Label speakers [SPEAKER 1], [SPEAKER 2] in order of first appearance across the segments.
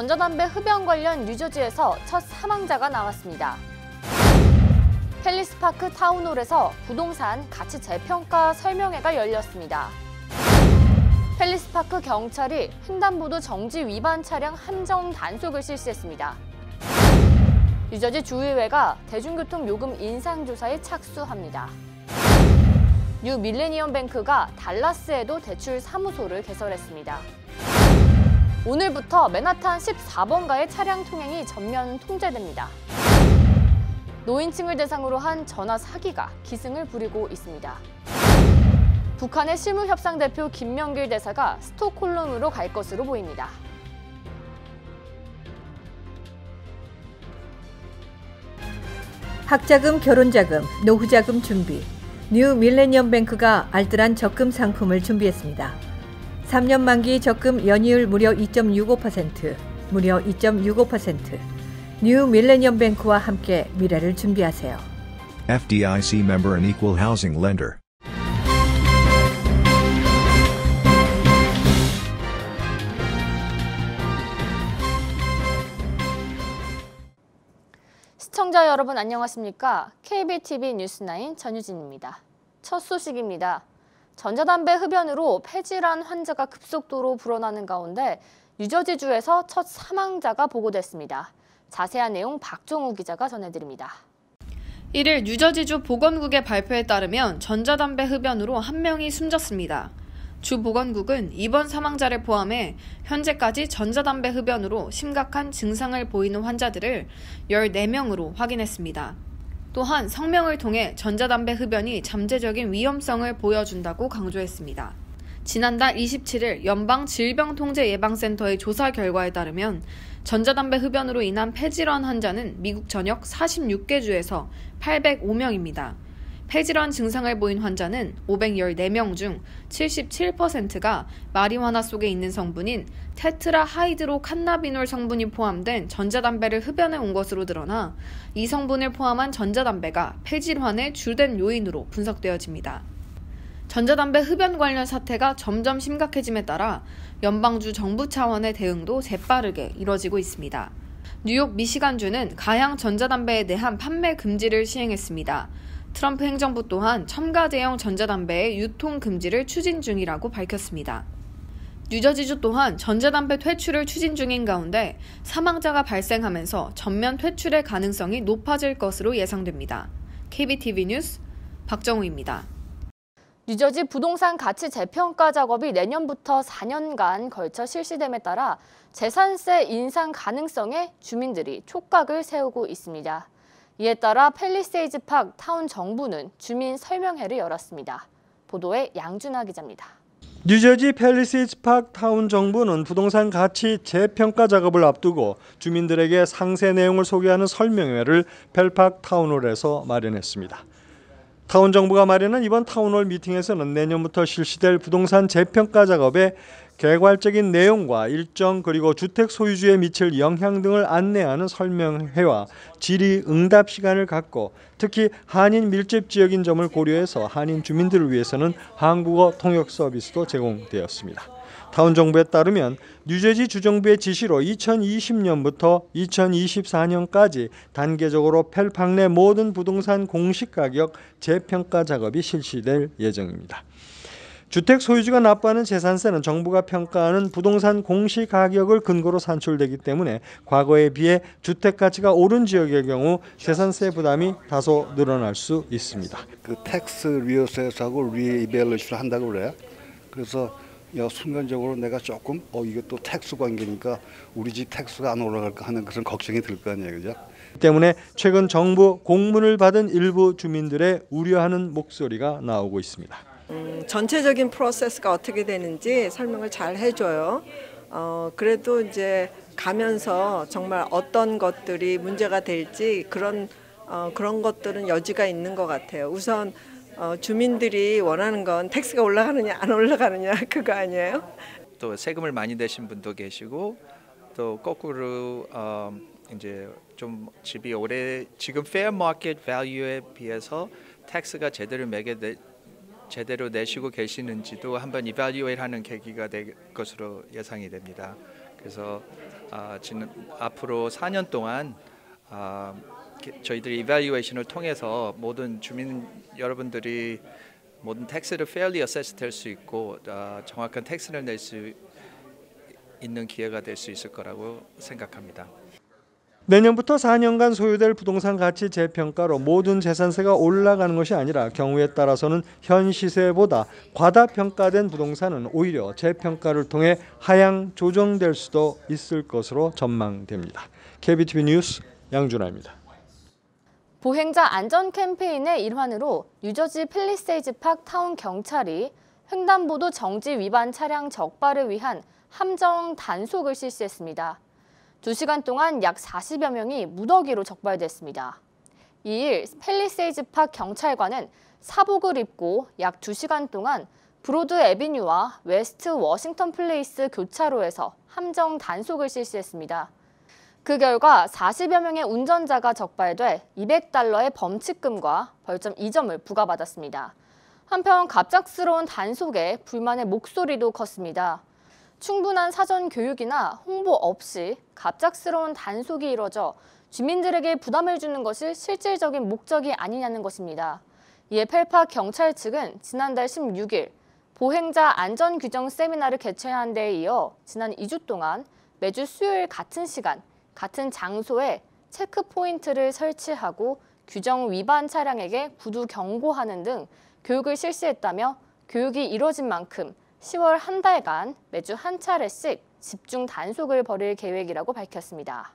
[SPEAKER 1] 전자담배 흡연 관련 뉴저지에서 첫 사망자가 나왔습니다. 팰리스파크 타운홀에서 부동산 가치 재평가 설명회가 열렸습니다. 팰리스파크 경찰이 횡단보도 정지 위반 차량 함정 단속을 실시했습니다. 뉴저지 주의회가 대중교통 요금 인상 조사에 착수합니다. 뉴 밀레니엄 뱅크가 달라스에도 대출 사무소를 개설했습니다. 오늘부터 맨하탄 14번가의 차량 통행이 전면 통제됩니다. 노인층을 대상으로 한 전화 사기가 기승을 부리고 있습니다. 북한의 실무협상 대표 김명길 대사가 스톡홀름으로 갈 것으로 보입니다.
[SPEAKER 2] 학자금, 결혼자금, 노후자금 준비. 뉴 밀레니엄 뱅크가 알뜰한 적금 상품을 준비했습니다. 3년 만기 적금 연이율 무려 2.65%, 무려 2.65%. 뉴 밀레니엄 뱅크와 함께 미래를 준비하세요.
[SPEAKER 3] FDIC member and equal housing lender.
[SPEAKER 1] 시청자 여러분 안녕하십니까? KBTV 뉴스9 전유진입니다. 첫 소식입니다. 전자담배 흡연으로 폐질환 환자가 급속도로 불어나는 가운데 뉴저지주에서 첫 사망자가 보고됐습니다. 자세한 내용 박종우 기자가 전해드립니다.
[SPEAKER 4] 1일 뉴저지주 보건국의 발표에 따르면 전자담배 흡연으로 1명이 숨졌습니다. 주 보건국은 이번 사망자를 포함해 현재까지 전자담배 흡연으로 심각한 증상을 보이는 환자들을 14명으로 확인했습니다. 또한 성명을 통해 전자담배 흡연이 잠재적인 위험성을 보여준다고 강조했습니다. 지난달 27일 연방질병통제예방센터의 조사 결과에 따르면 전자담배 흡연으로 인한 폐질환 환자는 미국 전역 46개 주에서 805명입니다. 폐질환 증상을 보인 환자는 514명 중 77%가 마리화나 속에 있는 성분인 테트라 하이드로 칸나비놀 성분이 포함된 전자담배를 흡연해 온 것으로 드러나 이 성분을 포함한 전자담배가 폐질환의 주된 요인으로 분석되어집니다. 전자담배 흡연 관련 사태가 점점 심각해짐에 따라 연방주 정부 차원의 대응도 재빠르게 이뤄지고 있습니다. 뉴욕 미시간주는 가향 전자담배에 대한 판매 금지를 시행했습니다. 트럼프 행정부 또한 첨가제형 전자담배의 유통 금지를 추진 중이라고 밝혔습니다. 뉴저지주 또한 전자담배 퇴출을 추진 중인 가운데 사망자가 발생하면서 전면 퇴출의 가능성이 높아질 것으로 예상됩니다. KBTV 뉴스 박정우입니다.
[SPEAKER 1] 뉴저지 부동산 가치 재평가 작업이 내년부터 4년간 걸쳐 실시됨에 따라 재산세 인상 가능성에 주민들이 촉각을 세우고 있습니다. 이에 따라 팰리세이즈 팍 타운 정부는 주민 설명회를 열었습니다. 보도에 양준하 기자입니다.
[SPEAKER 5] 뉴저지 팰리세이즈 팍 타운 정부는 부동산 가치 재평가 작업을 앞두고 주민들에게 상세 내용을 소개하는 설명회를 펠팍 타운홀에서 마련했습니다. 타운 정부가 마련한 이번 타운홀 미팅에서는 내년부터 실시될 부동산 재평가 작업의 개괄적인 내용과 일정 그리고 주택 소유주에 미칠 영향 등을 안내하는 설명회와 질의응답 시간을 갖고 특히 한인 밀집 지역인 점을 고려해서 한인 주민들을 위해서는 한국어 통역 서비스도 제공되었습니다. 타운 정부에 따르면 뉴저지 주정부의 지시로 2020년부터 2024년까지 단계적으로 펠팍 내 모든 부동산 공시가격 재평가 작업이 실시될 예정입니다. 주택 소유주가 납부하는 재산세는 정부가 평가하는 부동산 공시가격을 근거로 산출되기 때문에 과거에 비해 주택 가치가 오른 지역의 경우 재산세 부담이 다소 늘어날 수 있습니다.
[SPEAKER 6] 그 텍스 리어세스하고 리이벨루이션을 한다고 그래요. 그래서 순간적으로 내가 조금 이게 또 텍스 관계니까 우리 집 텍스가 안 올라갈까 하는 그런 걱정이 들 거 아니에요, 그죠?
[SPEAKER 5] 때문에 최근 정부 공문을 받은 일부 주민들의 우려하는 목소리가 나오고 있습니다.
[SPEAKER 7] 전체적인 프로세스가 어떻게 되는지 설명을 잘 해줘요. 그래도 이제 가면서 정말 어떤 것들이 문제가 될지 그런 것들은 여지가 있는 것 같아요. 우선 주민들이 원하는 건 텍스가 올라가느냐 안 올라가느냐 그거 아니에요?
[SPEAKER 8] 또 세금을 많이 내신 분도 계시고 또 거꾸로 이제 좀 집이 오래 지금 fair market value에 비해서 텍스가 제대로 내시고 계시는지도 한번 이발리에이트하는 계기가 될 것으로 예상이 됩니다. 그래서 앞으로 4년 동안 저희들이 이발루에이션을 통해서 모든 주민 여러분들이 모든 텍스를 fairly assess 될 수 있고 정확한 텍스를 낼 수 있는 기회가 될 수 있을 거라고 생각합니다.
[SPEAKER 5] 내년부터 4년간 소유될 부동산 가치 재평가로 모든 재산세가 올라가는 것이 아니라 경우에 따라서는 현 시세보다 과다평가된 부동산은 오히려 재평가를 통해 하향 조정될 수도 있을 것으로 전망됩니다. KBTV 뉴스 양준하입니다.
[SPEAKER 1] 보행자 안전 캠페인의 일환으로 뉴저지 팰리세이즈 팍 타운 경찰이 횡단보도 정지 위반 차량 적발을 위한 함정 단속을 실시했습니다. 2시간 동안 약 40여 명이 무더기로 적발됐습니다. 이일 팰리세이즈 팍 경찰관은 사복을 입고 약 2시간 동안 브로드 애비뉴와 웨스트 워싱턴 플레이스 교차로에서 함정 단속을 실시했습니다. 그 결과 40여 명의 운전자가 적발돼 $200의 범칙금과 벌점 2점을 부과받았습니다. 한편 갑작스러운 단속에 불만의 목소리도 컸습니다. 충분한 사전 교육이나 홍보 없이 갑작스러운 단속이 이뤄져 주민들에게 부담을 주는 것이 실질적인 목적이 아니냐는 것입니다. 이에 펠팍 경찰 측은 지난달 16일 보행자 안전 규정 세미나를 개최한 데에 이어 지난 2주 동안 매주 수요일 같은 시간, 같은 장소에 체크 포인트를 설치하고 규정 위반 차량에게 구두 경고하는 등 교육을 실시했다며 교육이 이뤄진 만큼 10월 한 달간 매주 한 차례씩 집중 단속을 벌일 계획이라고 밝혔습니다.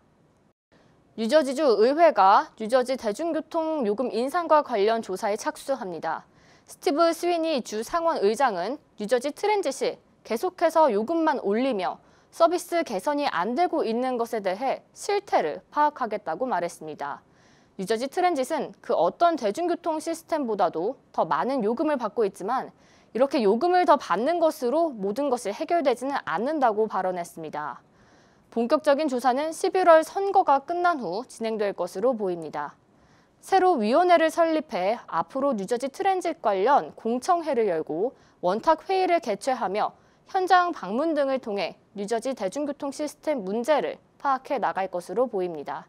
[SPEAKER 1] 뉴저지주 의회가 뉴저지 대중교통 요금 인상과 관련 조사에 착수합니다. 스티브 스위니 주 상원 의장은 뉴저지 트랜짓이 계속해서 요금만 올리며 서비스 개선이 안 되고 있는 것에 대해 실태를 파악하겠다고 말했습니다. 뉴저지 트랜짓은 그 어떤 대중교통 시스템보다도 더 많은 요금을 받고 있지만 이렇게 요금을 더 받는 것으로 모든 것이 해결되지는 않는다고 발언했습니다. 본격적인 조사는 11월 선거가 끝난 후 진행될 것으로 보입니다. 새로 위원회를 설립해 앞으로 뉴저지 트랜짓 관련 공청회를 열고 원탁 회의를 개최하며 현장 방문 등을 통해 뉴저지 대중교통 시스템 문제를 파악해 나갈 것으로 보입니다.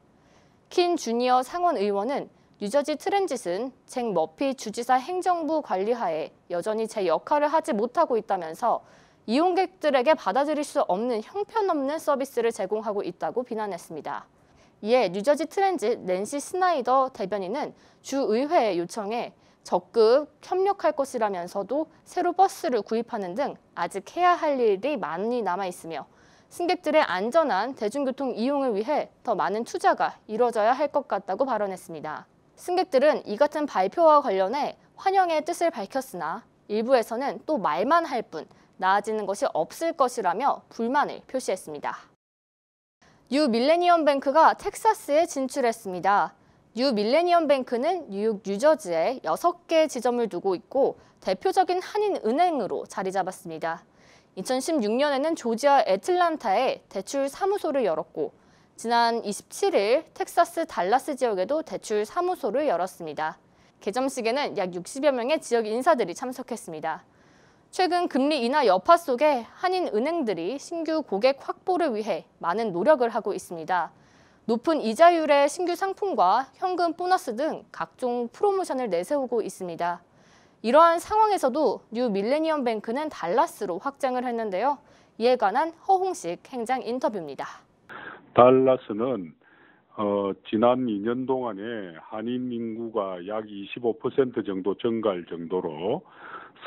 [SPEAKER 1] 킨 주니어 상원 의원은 뉴저지 트랜짓은 잭 머피 주지사 행정부 관리하에 여전히 제 역할을 하지 못하고 있다면서 이용객들에게 받아들일 수 없는 형편없는 서비스를 제공하고 있다고 비난했습니다. 이에 뉴저지 트랜짓 낸시 스나이더 대변인은 주의회에 요청해 적극 협력할 것이라면서도 새로 버스를 구입하는 등 아직 해야 할 일이 많이 남아있으며 승객들의 안전한 대중교통 이용을 위해 더 많은 투자가 이뤄져야 할 것 같다고 발언했습니다. 승객들은 이 같은 발표와 관련해 환영의 뜻을 밝혔으나 일부에서는 또 말만 할 뿐 나아지는 것이 없을 것이라며 불만을 표시했습니다. 뉴 밀레니엄 뱅크가 텍사스에 진출했습니다. 뉴 밀레니엄 뱅크는 뉴욕, 뉴저지에 6개 지점을 두고 있고 대표적인 한인은행으로 자리 잡았습니다. 2016년에는 조지아 애틀란타에 대출 사무소를 열었고 지난 27일 텍사스 달라스 지역에도 대출 사무소를 열었습니다. 개점식에는 약 60여 명의 지역 인사들이 참석했습니다. 최근 금리 인하 여파 속에 한인은행들이 신규 고객 확보를 위해 많은 노력을 하고 있습니다. 높은 이자율의 신규 상품과 현금 보너스 등 각종 프로모션을 내세우고 있습니다. 이러한 상황에서도 뉴 밀레니엄 뱅크는 달라스로 확장을 했는데요. 이에 관한 허홍식 행장 인터뷰입니다.
[SPEAKER 9] 달라스는 지난 2년 동안에 한인 인구가 약 25% 정도 증가할 정도로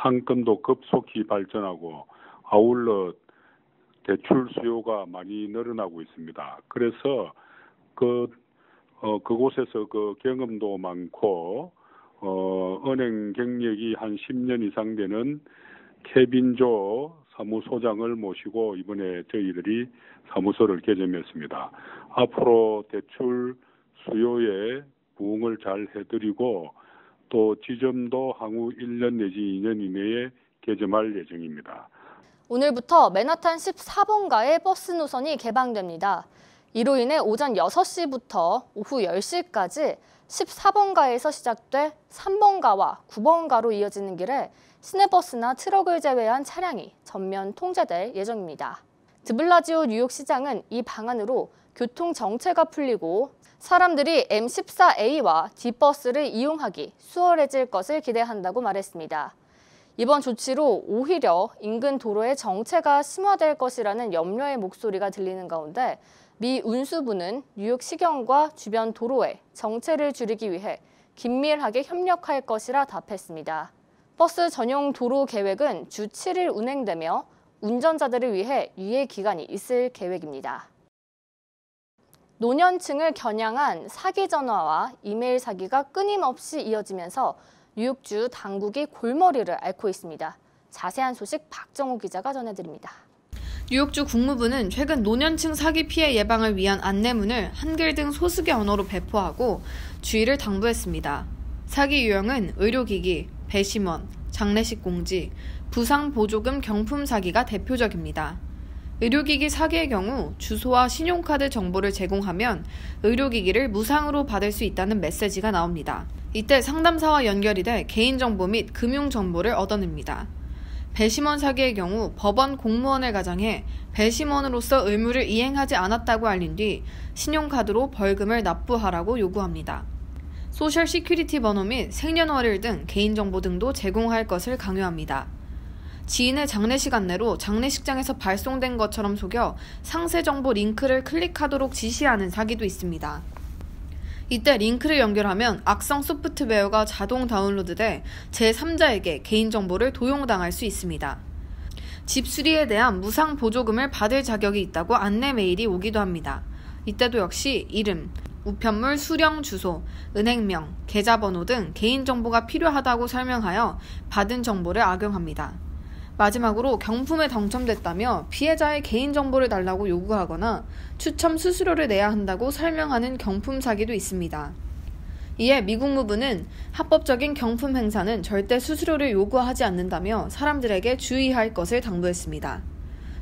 [SPEAKER 9] 상권도 급속히 발전하고 아울러 대출 수요가 많이 늘어나고 있습니다. 그래서 그곳에서 경험도 많고 은행 경력이 한 10년 이상 되는 케빈조 사무소장을 모시고 이번에 저희들이 사무소를 개점했습니다. 앞으로 대출 수요에 부응을 잘 해드리고 또 지점도 향후 1년 내지 2년 이내에 개점할 예정입니다.
[SPEAKER 1] 오늘부터 맨하탄 14번가의 버스 노선이 개방됩니다. 이로 인해 오전 6시부터 오후 10시까지 14번가에서 시작돼 3번가와 9번가로 이어지는 길에 시내버스나 트럭을 제외한 차량이 전면 통제될 예정입니다. 드블라지오 뉴욕 시장은 이 방안으로 교통 정체가 풀리고 사람들이 M14A와 D버스를 이용하기 수월해질 것을 기대한다고 말했습니다. 이번 조치로 오히려 인근 도로의 정체가 심화될 것이라는 염려의 목소리가 들리는 가운데 미 운수부는 뉴욕시경과 주변 도로의 정체를 줄이기 위해 긴밀하게 협력할 것이라 답했습니다. 버스 전용 도로 계획은 주 7일 운행되며 운전자들을 위해 유예 기간이 있을 계획입니다. 노년층을 겨냥한 사기 전화와 이메일 사기가 끊임없이 이어지면서 뉴욕주 당국이 골머리를 앓고 있습니다. 자세한 소식 박정호 기자가 전해드립니다.
[SPEAKER 4] 뉴욕주 국무부는 최근 노년층 사기 피해 예방을 위한 안내문을 한글 등 소수개 언어로 배포하고 주의를 당부했습니다. 사기 유형은 의료기기, 배심원, 장례식 공지, 부상 보조금 경품 사기가 대표적입니다. 의료기기 사기의 경우 주소와 신용카드 정보를 제공하면 의료기기를 무상으로 받을 수 있다는 메시지가 나옵니다. 이때 상담사와 연결이 돼 개인정보 및 금융정보를 얻어냅니다. 배심원 사기의 경우 법원 공무원을 가장해 배심원으로서 의무를 이행하지 않았다고 알린 뒤 신용카드로 벌금을 납부하라고 요구합니다. 소셜 시큐리티 번호 및 생년월일 등 개인정보 등도 제공할 것을 강요합니다. 지인의 장례식 안내로 장례식장에서 발송된 것처럼 속여 상세 정보 링크를 클릭하도록 지시하는 사기도 있습니다. 이때 링크를 연결하면 악성 소프트웨어가 자동 다운로드돼 제3자에게 개인정보를 도용당할 수 있습니다. 집 수리에 대한 무상 보조금을 받을 자격이 있다고 안내 메일이 오기도 합니다. 이때도 역시 이름, 우편물 수령 주소, 은행명, 계좌번호 등 개인정보가 필요하다고 설명하여 받은 정보를 악용합니다. 마지막으로 경품에 당첨됐다며 피해자의 개인정보를 달라고 요구하거나 추첨 수수료를 내야 한다고 설명하는 경품 사기도 있습니다. 이에 미 국무부는 합법적인 경품 행사는 절대 수수료를 요구하지 않는다며 사람들에게 주의할 것을 당부했습니다.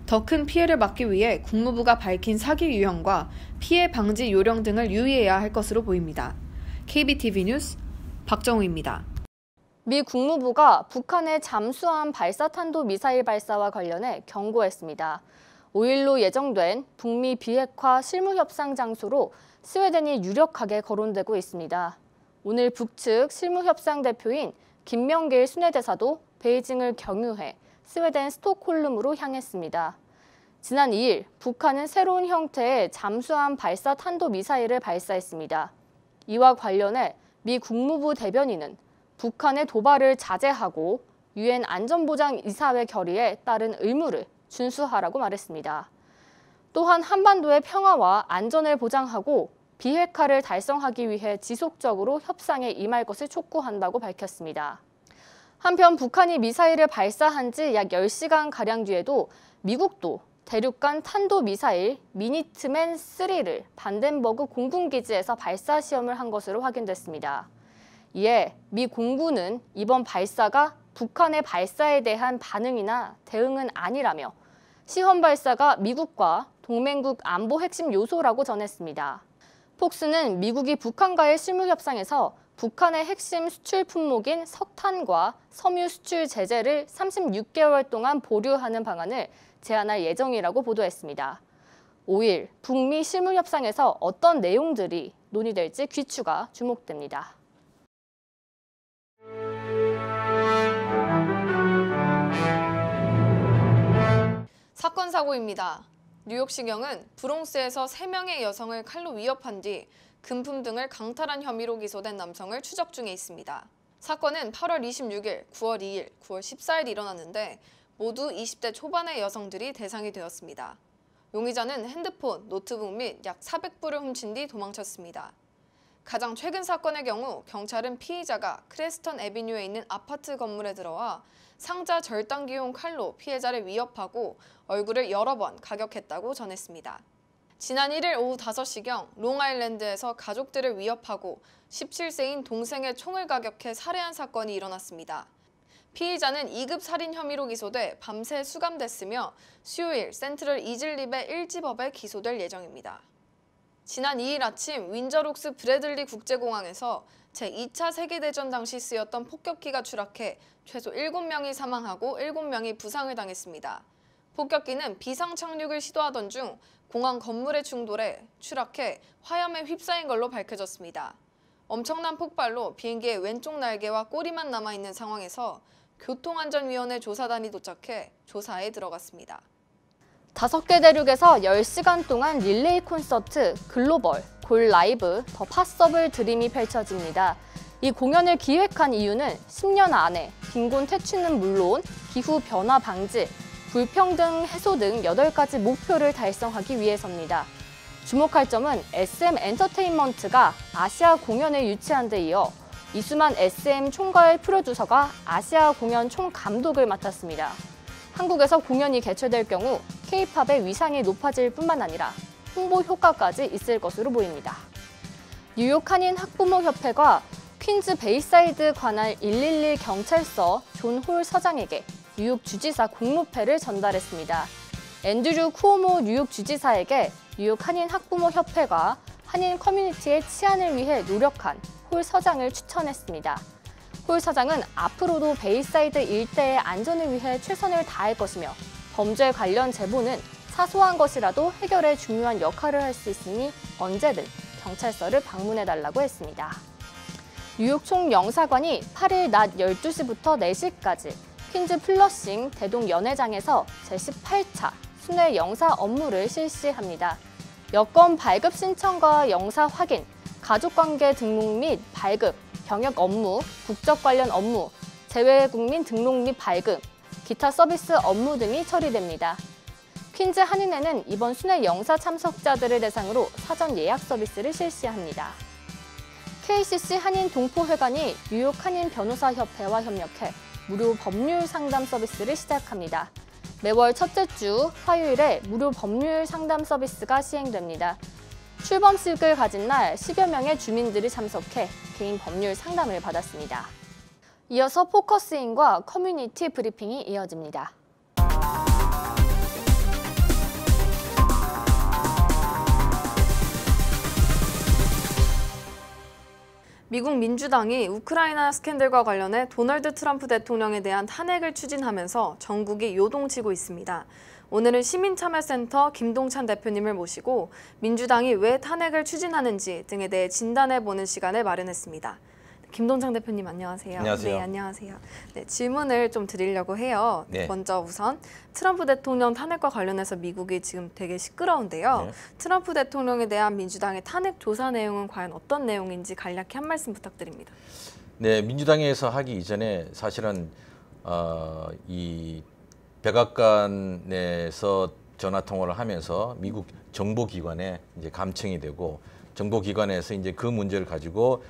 [SPEAKER 4] 더 큰 피해를 막기 위해 국무부가 밝힌 사기 유형과 피해 방지 요령 등을 유의해야 할 것으로 보입니다. KBTV 뉴스 박정우입니다.
[SPEAKER 1] 미 국무부가 북한의 잠수함 발사탄도 미사일 발사와 관련해 경고했습니다. 5일로 예정된 북미 비핵화 실무협상 장소로 스웨덴이 유력하게 거론되고 있습니다. 오늘 북측 실무협상 대표인 김명길 순회대사도 베이징을 경유해 스웨덴 스톡홀름으로 향했습니다. 지난 2일 북한은 새로운 형태의 잠수함 발사 탄도 미사일을 발사했습니다. 이와 관련해 미 국무부 대변인은 북한의 도발을 자제하고 유엔 안전보장이사회 결의에 따른 의무를 준수하라고 말했습니다. 또한 한반도의 평화와 안전을 보장하고 비핵화를 달성하기 위해 지속적으로 협상에 임할 것을 촉구한다고 밝혔습니다. 한편 북한이 미사일을 발사한 지 약 10시간가량 뒤에도 미국도 대륙간 탄도미사일 미니트맨3를 반덴버그 공군기지에서 발사 시험을 한 것으로 확인됐습니다. 이에 미 공군은 이번 발사가 북한의 발사에 대한 반응이나 대응은 아니라며 시험 발사가 미국과 동맹국 안보 핵심 요소라고 전했습니다. 폭스는 미국이 북한과의 실무 협상에서 북한의 핵심 수출 품목인 석탄과 섬유 수출 제재를 36개월 동안 보류하는 방안을 제안할 예정이라고 보도했습니다. 5일 북미 실무 협상에서 어떤 내용들이 논의될지 귀추가 주목됩니다.
[SPEAKER 4] 사건 사고입니다. 뉴욕시경은 브롱스에서 3명의 여성을 칼로 위협한 뒤 금품 등을 강탈한 혐의로 기소된 남성을 추적 중에 있습니다. 사건은 8월 26일, 9월 2일, 9월 14일 일어났는데 모두 20대 초반의 여성들이 대상이 되었습니다. 용의자는 핸드폰, 노트북 및 약 400불을 훔친 뒤 도망쳤습니다. 가장 최근 사건의 경우 경찰은 피의자가 크레스턴 애비뉴에 있는 아파트 건물에 들어와 상자 절단기용 칼로 피해자를 위협하고 얼굴을 여러 번 가격했다고 전했습니다. 지난 1일 오후 5시경 롱아일랜드에서 가족들을 위협하고 17세인 동생의 총을 가격해 살해한 사건이 일어났습니다. 피의자는 2급 살인 혐의로 기소돼 밤새 수감됐으며 수요일 센트럴 이즐립의 1지법에 기소될 예정입니다. 지난 2일 아침 윈저록스 브래들리 국제공항에서 제2차 세계대전 당시 쓰였던 폭격기가 추락해 최소 7명이 사망하고 7명이 부상을 당했습니다. 폭격기는 비상 착륙을 시도하던 중 공항 건물에 충돌해 추락해 화염에 휩싸인 걸로 밝혀졌습니다. 엄청난 폭발로 비행기의 왼쪽 날개와 꼬리만 남아있는 상황에서 교통안전위원회 조사단이 도착해 조사에 들어갔습니다.
[SPEAKER 1] 5개 대륙에서 10시간 동안 릴레이 콘서트 글로벌 골 라이브 더 팟섭을 드림이 펼쳐집니다. 이 공연을 기획한 이유는 10년 안에 빈곤 퇴치는 물론 기후 변화 방지, 불평등 해소 등 8가지 목표를 달성하기 위해서입니다. 주목할 점은 SM 엔터테인먼트가 아시아 공연을 유치한 데 이어 이수만 SM 총괄 프로듀서가 아시아 공연 총감독을 맡았습니다. 한국에서 공연이 개최될 경우 K-팝의 위상이 높아질 뿐만 아니라 홍보 효과까지 있을 것으로 보입니다. 뉴욕 한인 학부모 협회가 퀸즈 베이사이드 관할 111 경찰서 존 홀 서장에게 뉴욕 주지사 공로패를 전달했습니다. 앤드류 쿠오모 뉴욕 주지사에게 뉴욕 한인 학부모 협회가 한인 커뮤니티의 치안을 위해 노력한 홀 서장을 추천했습니다. 홀 서장은 앞으로도 베이사이드 일대의 안전을 위해 최선을 다할 것이며 범죄 관련 제보는 사소한 것이라도 해결에 중요한 역할을 할 수 있으니 언제든 경찰서를 방문해달라고 했습니다. 뉴욕 총영사관이 8일 낮 12시부터 4시까지 퀸즈 플러싱 대동연회장에서 제18차 순회 영사 업무를 실시합니다. 여권 발급 신청과 영사 확인, 가족관계 등록 및 발급, 병역 업무, 국적 관련 업무, 재외국민 등록 및 발급, 기타 서비스 업무 등이 처리됩니다. 퀸즈 한인회는 이번 순회 영사 참석자들을 대상으로 사전 예약 서비스를 실시합니다. KCC 한인 동포회관이 뉴욕 한인 변호사협회와 협력해 무료 법률 상담 서비스를 시작합니다. 매월 첫째 주 화요일에 무료 법률 상담 서비스가 시행됩니다. 출범식을 가진 날 10여 명의 주민들이 참석해 개인 법률 상담을 받았습니다. 이어서 포커스인과 커뮤니티 브리핑이 이어집니다.
[SPEAKER 4] 미국 민주당이 우크라이나 스캔들과 관련해 도널드 트럼프 대통령에 대한 탄핵을 추진하면서 전국이 요동치고 있습니다. 오늘은 시민참여센터 김동찬 대표님을 모시고 민주당이 왜 탄핵을 추진하는지 등에 대해 진단해보는 시간을 마련했습니다. 김동찬 대표님 안녕하세요.
[SPEAKER 10] 안녕하세요.
[SPEAKER 4] 네, 안녕하세요. 네, 질문을 좀 드리려고 해요.
[SPEAKER 10] 네.
[SPEAKER 4] 먼저 우선 트럼프 대통령 탄핵과 관련해서 미국이 지금 되게 시끄러운데요.
[SPEAKER 10] 네.
[SPEAKER 4] 트럼프 대통령에 대한 민주당의 탄핵 조사 내용은 과연 어떤 내용인지 간략히 한 말씀 부탁드립니다.
[SPEAKER 10] 네, 민주당에서 하기 이전에 사실은 이 백악관에서 전화 통화를 하면서 미국 정보기관에 이제 감청이 되고 정보기관에서 이제 그 문제를 가지고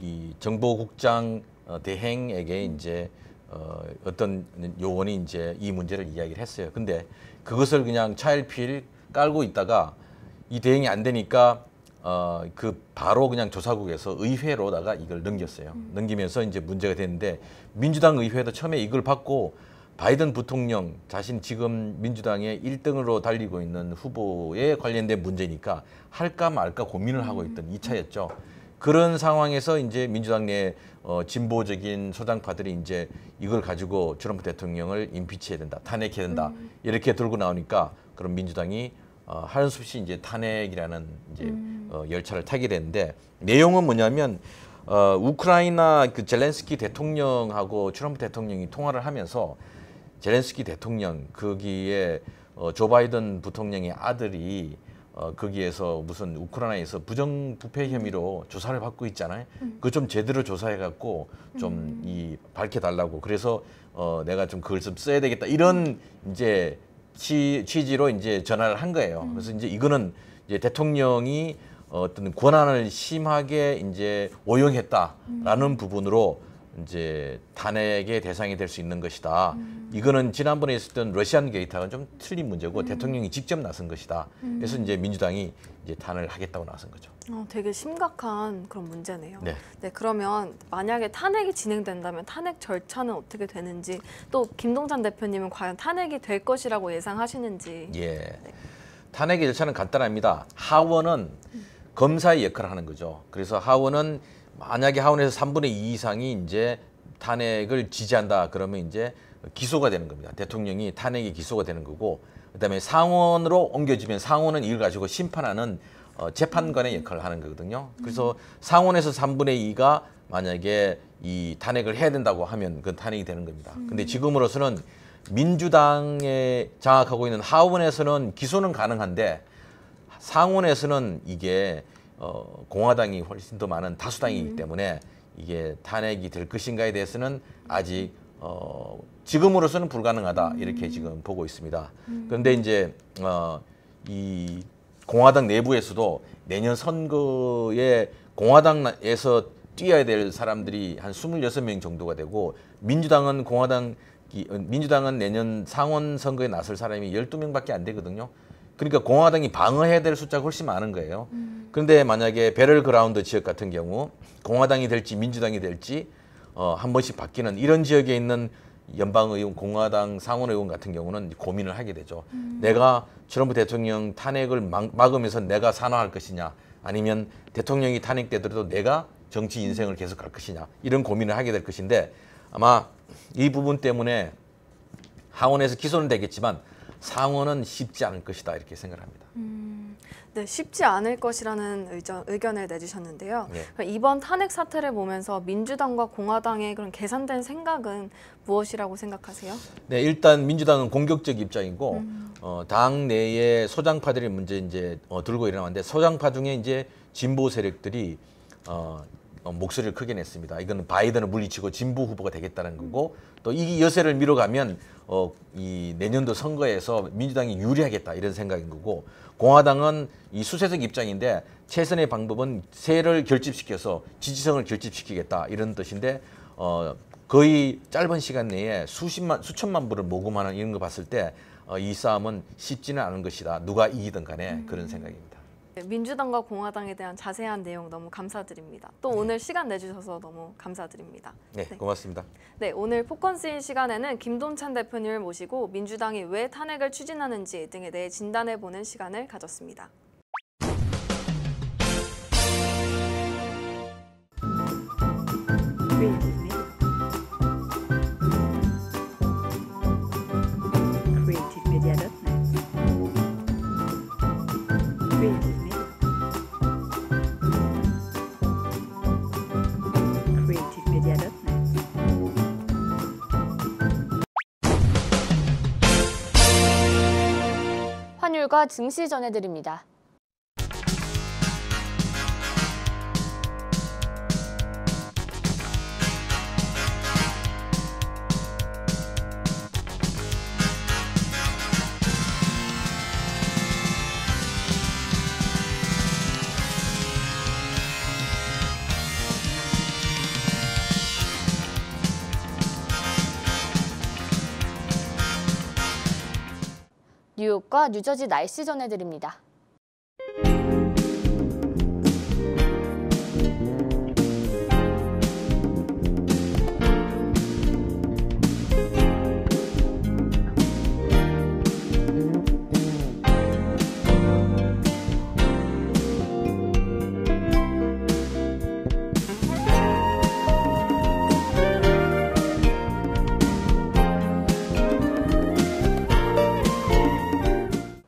[SPEAKER 10] 이 정보국장 대행에게 이제 어떤 요원이 이제 이 문제를 이야기를 했어요. 근데 그것을 그냥 차일피일 깔고 있다가 이 대행이 안 되니까 그 바로 그냥 조사국에서 의회로다가 이걸 넘겼어요. 넘기면서 이제 문제가 됐는데 민주당 의회도 처음에 이걸 받고 바이든 부통령 자신 지금 민주당의 1등으로 달리고 있는 후보에 관련된 문제니까 할까 말까 고민을 하고 있던 2차였죠. 그런 상황에서 이제 민주당 내 진보적인 소당파들이 이제 이걸 가지고 트럼프 대통령을 임피치해야 된다, 탄핵해야 된다 이렇게 들고 나오니까 그럼 민주당이 할 수 없이 이제 탄핵이라는 이제 열차를 타게 됐는데 내용은 뭐냐면 우크라이나 그 젤렌스키 대통령하고 트럼프 대통령이 통화를 하면서 젤렌스키 대통령 거기에 조 바이든 부통령의 아들이 거기에서 무슨 우크라이나에서 부정부패 혐의로 조사를 받고 있잖아요. 그거 좀 제대로 조사해갖고 좀 밝혀달라고. 그래서 내가 좀 그걸 좀 써야 되겠다. 이런 이제 취지로 이제 전화를 한 거예요. 그래서 이제 이거는 이제 대통령이 어떤 권한을 심하게 이제 오용했다라는 부분으로 이제 탄핵의 대상이 될 수 있는 것이다. 이거는 지난번에 있었던 러시안 게이트하고는 좀 틀린 문제고 대통령이 직접 나선 것이다. 그래서 이제 민주당이 이제 탄핵을 하겠다고 나선 거죠.
[SPEAKER 4] 되게 심각한 그런 문제네요.
[SPEAKER 10] 네.
[SPEAKER 4] 네, 그러면 만약에 탄핵이 진행된다면 탄핵 절차는 어떻게 되는지 또 김동찬 대표님은 과연 탄핵이 될 것이라고 예상하시는지.
[SPEAKER 10] 예. 네. 탄핵의 절차는 간단합니다. 하원은 검사의 역할을 하는 거죠. 그래서 하원은 만약에 하원에서 3분의 2 이상이 이제 탄핵을 지지한다 그러면 이제 기소가 되는 겁니다. 대통령이 탄핵이 기소가 되는 거고, 그다음에 상원으로 옮겨지면 상원은 이걸 가지고 심판하는 재판관의 역할을 하는 거거든요. 그래서 상원에서 3분의 2가 만약에 이 탄핵을 해야 된다고 하면 그 탄핵이 되는 겁니다. 근데 지금으로서는 민주당에 장악하고 있는 하원에서는 기소는 가능한데 상원에서는 이게 공화당이 훨씬 더 많은 다수당이기 때문에 이게 탄핵이 될 것인가에 대해서는 아직 지금으로서는 불가능하다 이렇게 지금 보고 있습니다. 그런데 이제 이 공화당 내부에서도 내년 선거에 공화당에서 뛰어야 될 사람들이 한 26명 정도가 되고 민주당은 내년 상원 선거에 나설 사람이 12명밖에 안 되거든요. 그러니까 공화당이 방어해야 될 숫자가 훨씬 많은 거예요. 그런데 만약에 배럴그라운드 지역 같은 경우 공화당이 될지 민주당이 될지 한 번씩 바뀌는 이런 지역에 있는 연방의원, 공화당 상원의원 같은 경우는 고민을 하게 되죠. 내가 트럼프 대통령 탄핵을 막으면서 내가 산화할 것이냐, 아니면 대통령이 탄핵되더라도 내가 정치 인생을 계속 갈 것이냐, 이런 고민을 하게 될 것인데 아마 이 부분 때문에 하원에서 기소는 되겠지만 상원은 쉽지 않을 것이다 이렇게 생각합니다.
[SPEAKER 4] 네, 쉽지 않을 것이라는 의견을 내주셨는데요.
[SPEAKER 10] 네.
[SPEAKER 4] 이번 탄핵 사태를 보면서 민주당과 공화당의 그런 계산된 생각은 무엇이라고 생각하세요?
[SPEAKER 10] 네, 일단 민주당은 공격적 입장이고 당 내에 소장파들이 문제 이제 들고 일어나는데 소장파 중에 이제 진보 세력들이 목소리를 크게 냈습니다. 이거는 바이든을 물리치고 진보 후보가 되겠다는 거고 또 이 여세를 미뤄가면 이 내년도 선거에서 민주당이 유리하겠다 이런 생각인 거고 공화당은 이 수세적 입장인데 최선의 방법은 세를 결집시켜서 지지성을 결집시키겠다 이런 뜻인데 거의 짧은 시간 내에 수천만 부를 모금하는 이런 거 봤을 때 이 싸움은 쉽지는 않은 것이다. 누가 이기든 간에 그런 생각입니다.
[SPEAKER 4] 민주당과 공화당에 대한 자세한 내용 너무 감사드립니다. 또 오늘 시간 내주셔서 너무 감사드립니다.
[SPEAKER 10] 네, 고맙습니다.
[SPEAKER 4] 네, 오늘 폭언 쓰인 시간에는 김동찬 대표님을 모시고 민주당이 왜 탄핵을 추진하는지 등에 대해 진단해보는 시간을 가졌습니다.
[SPEAKER 1] 환율과 증시 전해드립니다. 뉴욕과 뉴저지 날씨 전해드립니다.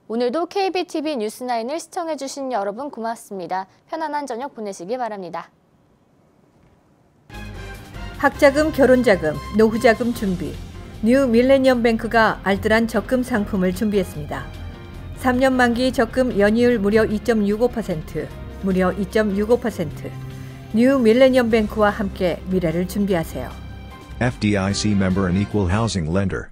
[SPEAKER 1] 오늘도 KBTV 뉴스9을 시청해주신 여러분 고맙습니다. 편안한 저녁 보내시기 바랍니다.
[SPEAKER 2] 학자금, 결혼자금, 노후자금 준비. 뉴 밀레니엄 뱅크가 알뜰한 적금 상품을 준비했습니다. 3년 만기 적금 연이율 무려 2.65%, 무려 2.65%. 뉴 밀레니엄 뱅크와 함께 미래를 준비하세요.
[SPEAKER 3] FDIC member and equal housing lender.